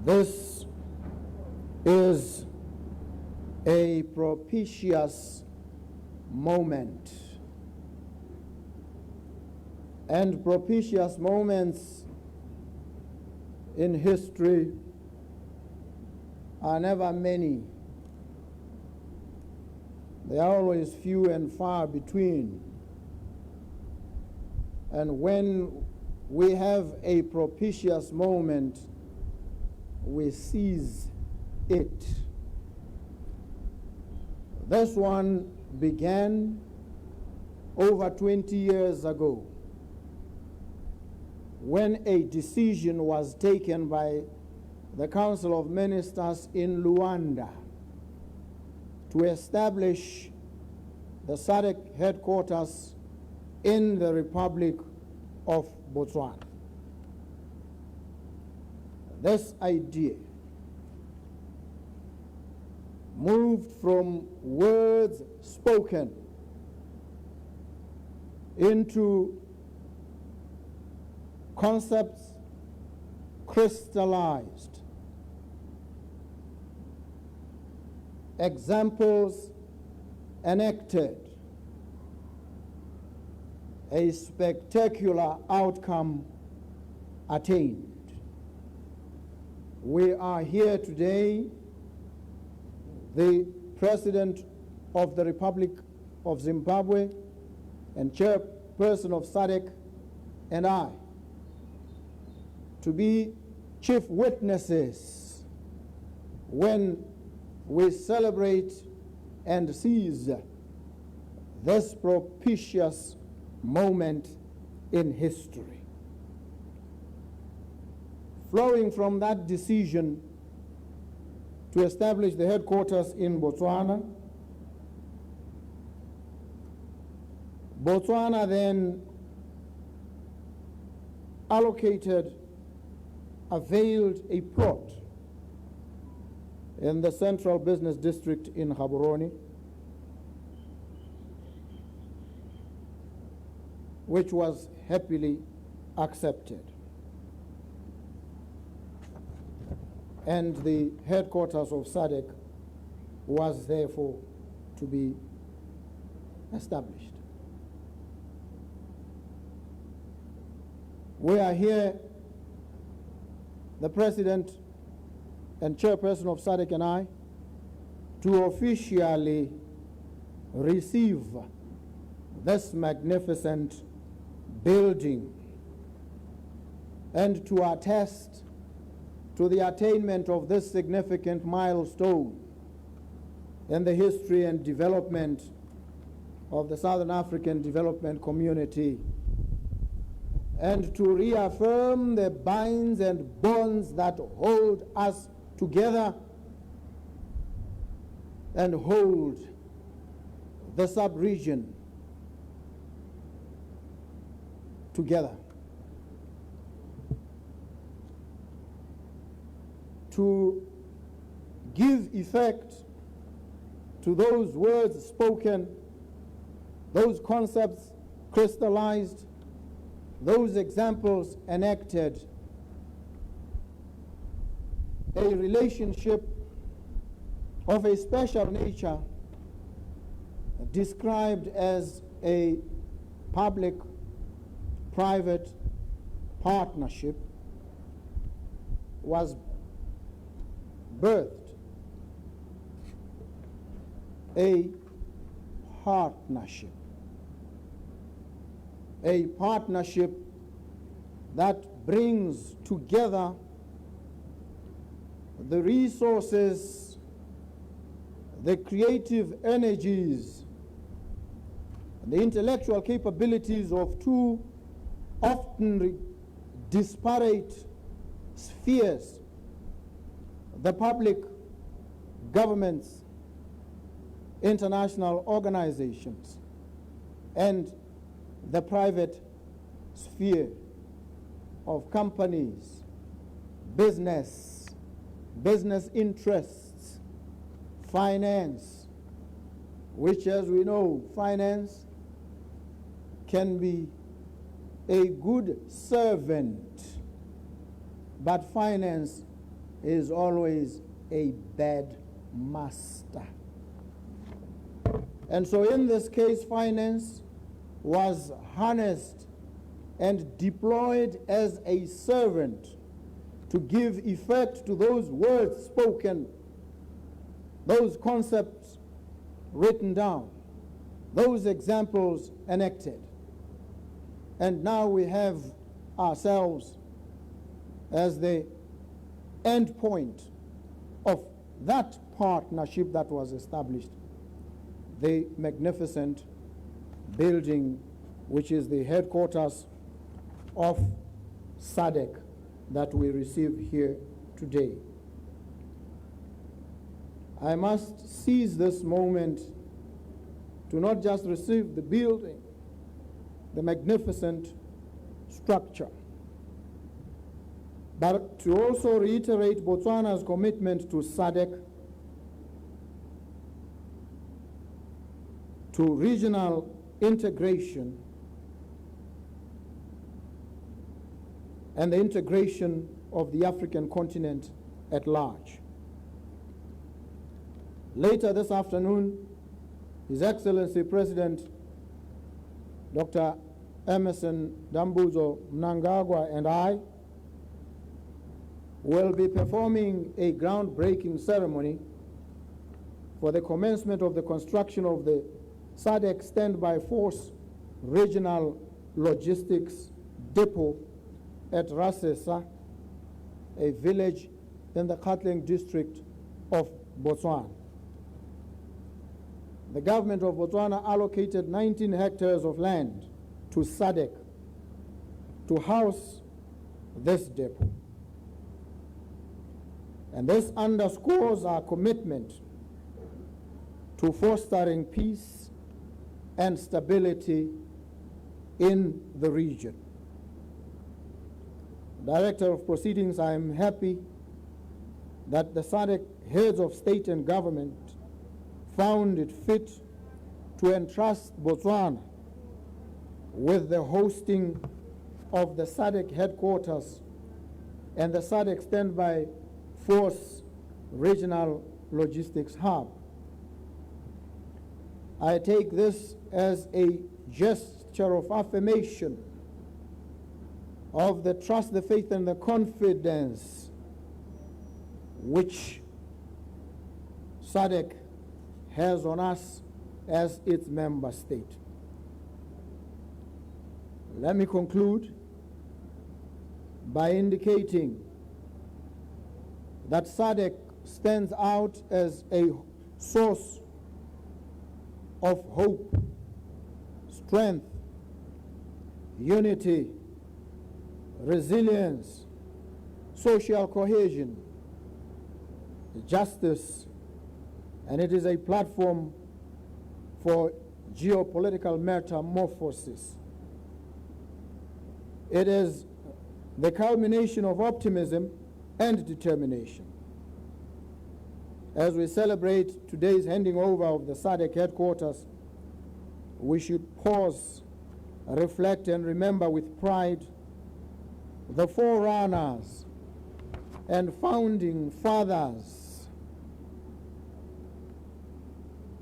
This is a propitious moment, and propitious moments in history are never many. They are always few and far between. And when we have a propitious moment, we seize it. This one began over 20 years ago when a decision was taken by the Council of Ministers in Luanda to establish the SADC headquarters in the Republic of Botswana. This idea moved from words spoken into concepts crystallized, examples enacted, a spectacular outcome attained. We are here today, the President of the Republic of Zimbabwe and Chairperson of SADC and I, to be chief witnesses when we celebrate and seize this propitious moment in history. Flowing from that decision to establish the headquarters in Botswana, Botswana then availed a plot in the Central Business District in Gaborone, which was happily accepted. And the headquarters of SADC was therefore to be established. We are here, the President and Chairperson of SADC and I, to officially receive this magnificent building and to attest to the attainment of this significant milestone in the history and development of the Southern African Development Community, and to reaffirm the binds and bonds that hold us together and hold the sub-region together. To give effect to those words spoken, those concepts crystallized, those examples enacted, a relationship of a special nature described as a public-private partnership was birthed. A partnership that brings together the resources, the creative energies, the intellectual capabilities of two often disparate spheres: the public governments, international organizations, and the private sphere of companies, business interests, finance, which, as we know, finance can be a good servant, but finance is always a bad master. And so in this case, finance was harnessed and deployed as a servant to give effect to those words spoken, those concepts written down, those examples enacted. And now we have ourselves as the end point of that partnership that was established, the magnificent building which is the headquarters of SADC that we receive here today. I must seize this moment to not just receive the building, the magnificent structure, but to also reiterate Botswana's commitment to SADC, to regional integration, and the integration of the African continent at large. Later this afternoon, His Excellency President Dr. Emerson Dambuzo Mnangagwa and I will be performing a groundbreaking ceremony for the commencement of the construction of the SADC Standby Force Regional Logistics Depot at Rasesa, a village in the Gauteng district of Botswana. The government of Botswana allocated 19 hectares of land to SADC to house this depot. And this underscores our commitment to fostering peace and stability in the region. Director of Proceedings, I am happy that the SADC heads of state and government found it fit to entrust Botswana with the hosting of the SADC headquarters and the SADC Standby Force Regional Logistics Hub. I take this as a gesture of affirmation of the trust, the faith, and the confidence which SADC has on us as its member state. Let me conclude by indicating that SADC stands out as a source of hope, strength, unity, resilience, social cohesion, justice, and it is a platform for geopolitical metamorphosis. It is the culmination of optimism and determination. As we celebrate today's handing over of the SADC headquarters, we should pause, reflect, and remember with pride the forerunners and founding fathers.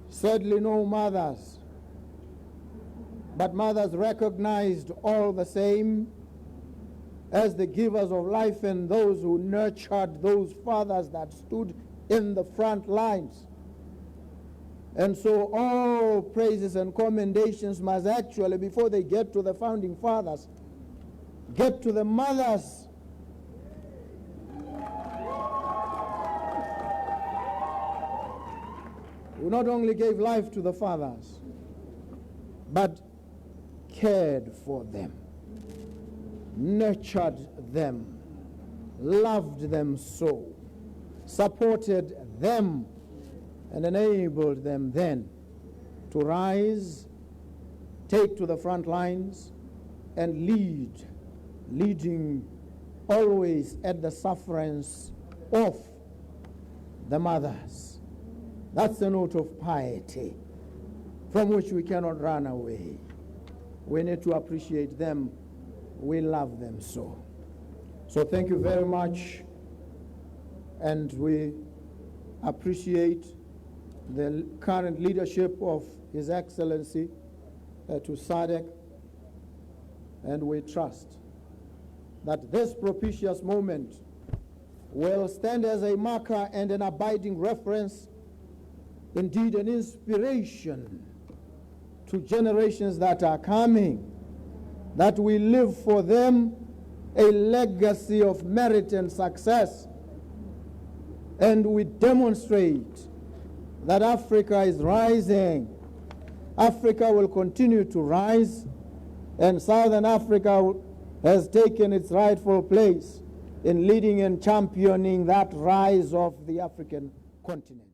Sadly, no mothers, but mothers recognized all the same as the givers of life and those who nurtured those fathers that stood in the front lines. And so all praises and commendations must actually, before they get to the founding fathers, get to the mothers. Who not only gave life to the fathers, but cared for them, nurtured them, loved them so, supported them, and enabled them then to rise, take to the front lines, and leading always at the sufferance of the mothers. That's a note of piety from which we cannot run away. We need to appreciate them. We love them so. So thank you very much. and we appreciate the current leadership of His Excellency to SADC, and we trust that this propitious moment will stand as a marker and an abiding reference, indeed an inspiration to generations that are coming, that we live for them a legacy of merit and success, and we demonstrate that Africa is rising. Africa will continue to rise, and Southern Africa has taken its rightful place in leading and championing that rise of the African continent.